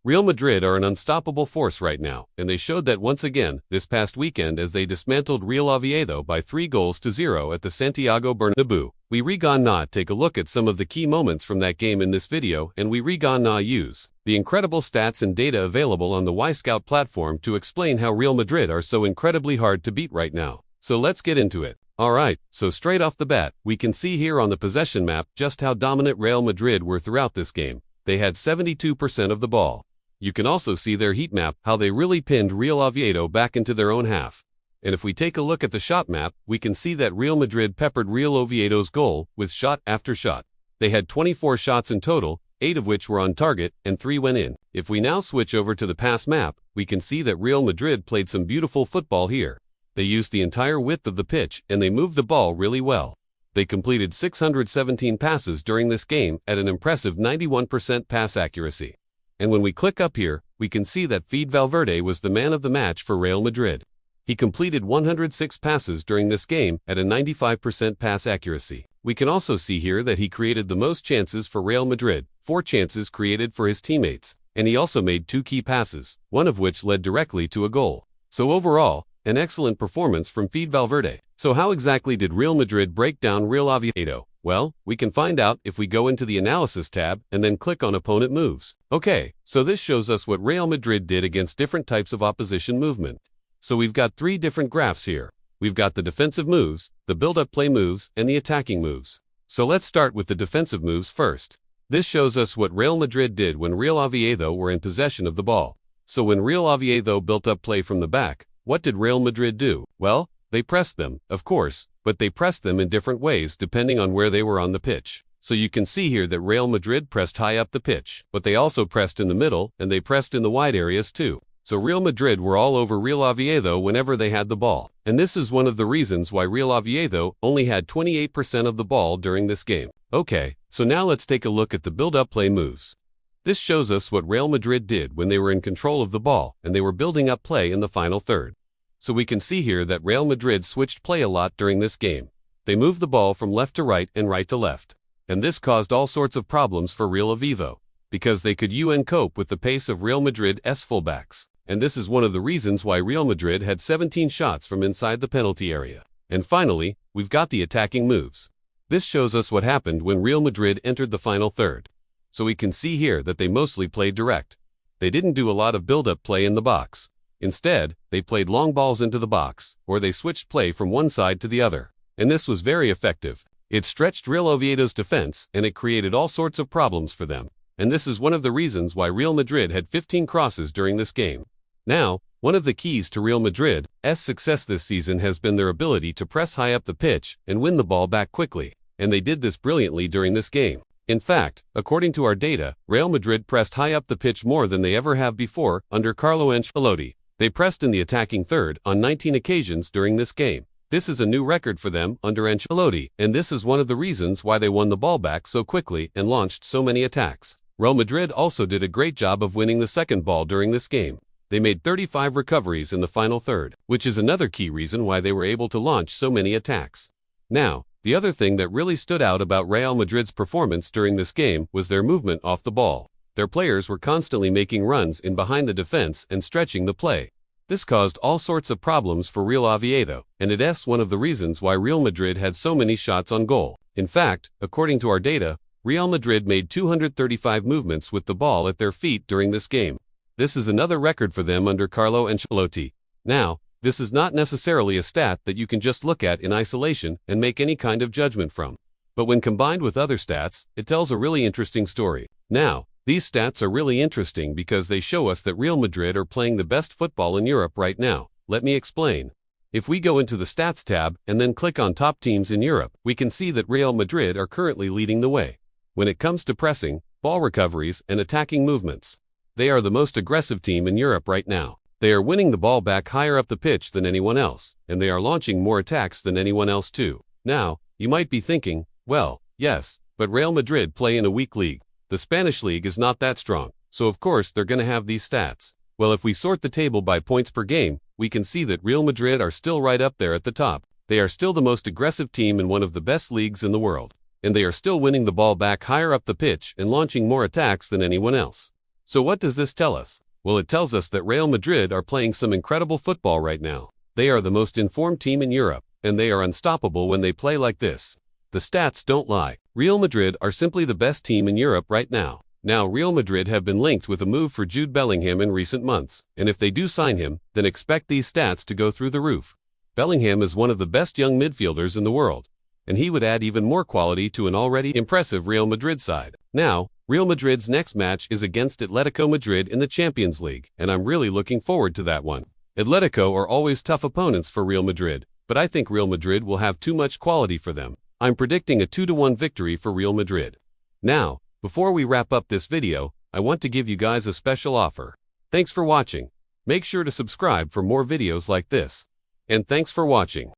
Real Madrid are an unstoppable force right now, and they showed that once again this past weekend as they dismantled Real Oviedo by 3-0 at the Santiago Bernabeu. We gonna take a look at some of the key moments from that game in this video, and we gonna use the incredible stats and data available on the Y-Scout platform to explain how Real Madrid are so incredibly hard to beat right now. So let's get into it. Alright, so straight off the bat, we can see here on the possession map just how dominant Real Madrid were throughout this game. They had 72% of the ball. You can also see their heat map, how they really pinned Real Oviedo back into their own half. And if we take a look at the shot map, we can see that Real Madrid peppered Real Oviedo's goal with shot after shot. They had 24 shots in total, 8 of which were on target, and 3 went in. If we now switch over to the pass map, we can see that Real Madrid played some beautiful football here. They used the entire width of the pitch, and they moved the ball really well. They completed 617 passes during this game at an impressive 91% pass accuracy. And when we click up here, we can see that Valverde was the man of the match for Real Madrid. He completed 106 passes during this game at a 95% pass accuracy. We can also see here that he created the most chances for Real Madrid, 4 chances created for his teammates, and he also made 2 key passes, one of which led directly to a goal. So overall, an excellent performance from Valverde. So how exactly did Real Madrid break down Real Oviedo? Well, we can find out if we go into the Analysis tab and then click on Opponent Moves. Okay, so this shows us what Real Madrid did against different types of opposition movement. So we've got 3 different graphs here. We've got the defensive moves, the build-up play moves, and the attacking moves. So let's start with the defensive moves first. This shows us what Real Madrid did when Real Oviedo were in possession of the ball. So when Real Oviedo built up play from the back, what did Real Madrid do? Well, they pressed them, of course, but they pressed them in different ways depending on where they were on the pitch. So you can see here that Real Madrid pressed high up the pitch, but they also pressed in the middle, and they pressed in the wide areas too. So Real Madrid were all over Real Oviedo whenever they had the ball. And this is one of the reasons why Real Oviedo only had 28% of the ball during this game. Okay, so now let's take a look at the build-up play moves. This shows us what Real Madrid did when they were in control of the ball, and they were building up play in the final third. So we can see here that Real Madrid switched play a lot during this game. They moved the ball from left to right and right to left. And this caused all sorts of problems for Real Oviedo, because they could cope with the pace of Real Madrid's fullbacks. And this is one of the reasons why Real Madrid had 17 shots from inside the penalty area. And finally, we've got the attacking moves. This shows us what happened when Real Madrid entered the final third. So we can see here that they mostly played direct. They didn't do a lot of build-up play in the box. Instead, they played long balls into the box, or they switched play from one side to the other. And this was very effective. It stretched Real Oviedo's defense, and it created all sorts of problems for them. And this is one of the reasons why Real Madrid had 15 crosses during this game. Now, one of the keys to Real Madrid's success this season has been their ability to press high up the pitch and win the ball back quickly. And they did this brilliantly during this game. In fact, according to our data, Real Madrid pressed high up the pitch more than they ever have before under Carlo Ancelotti. They pressed in the attacking third on 19 occasions during this game. This is a new record for them under Ancelotti, and this is one of the reasons why they won the ball back so quickly and launched so many attacks. Real Madrid also did a great job of winning the second ball during this game. They made 35 recoveries in the final third, which is another key reason why they were able to launch so many attacks. Now, the other thing that really stood out about Real Madrid's performance during this game was their movement off the ball. Their players were constantly making runs in behind the defense and stretching the play. This caused all sorts of problems for Real Oviedo, and it's one of the reasons why Real Madrid had so many shots on goal. In fact, according to our data, Real Madrid made 235 movements with the ball at their feet during this game. This is another record for them under Carlo Ancelotti. Now, this is not necessarily a stat that you can just look at in isolation and make any kind of judgment from. But when combined with other stats, it tells a really interesting story. Now, these stats are really interesting because they show us that Real Madrid are playing the best football in Europe right now. Let me explain. If we go into the Stats tab and then click on Top Teams in Europe, we can see that Real Madrid are currently leading the way when it comes to pressing, ball recoveries, and attacking movements. They are the most aggressive team in Europe right now. They are winning the ball back higher up the pitch than anyone else, and they are launching more attacks than anyone else too. Now, you might be thinking, well, yes, but Real Madrid play in a weak league. The Spanish league is not that strong, so of course they're going to have these stats. Well, if we sort the table by points per game, we can see that Real Madrid are still right up there at the top. They are still the most aggressive team in one of the best leagues in the world, and they are still winning the ball back higher up the pitch and launching more attacks than anyone else. So what does this tell us? Well, it tells us that Real Madrid are playing some incredible football right now. They are the most informed team in Europe, and they are unstoppable when they play like this. The stats don't lie. Real Madrid are simply the best team in Europe right now. Now, Real Madrid have been linked with a move for Jude Bellingham in recent months, and if they do sign him, then expect these stats to go through the roof. Bellingham is one of the best young midfielders in the world, and he would add even more quality to an already impressive Real Madrid side. Now, Real Madrid's next match is against Atletico Madrid in the Champions League, and I'm really looking forward to that one. Atletico are always tough opponents for Real Madrid, but I think Real Madrid will have too much quality for them. I'm predicting a 2-1 victory for Real Madrid. Now, before we wrap up this video, I want to give you guys a special offer. Thanks for watching. Make sure to subscribe for more videos like this. And thanks for watching.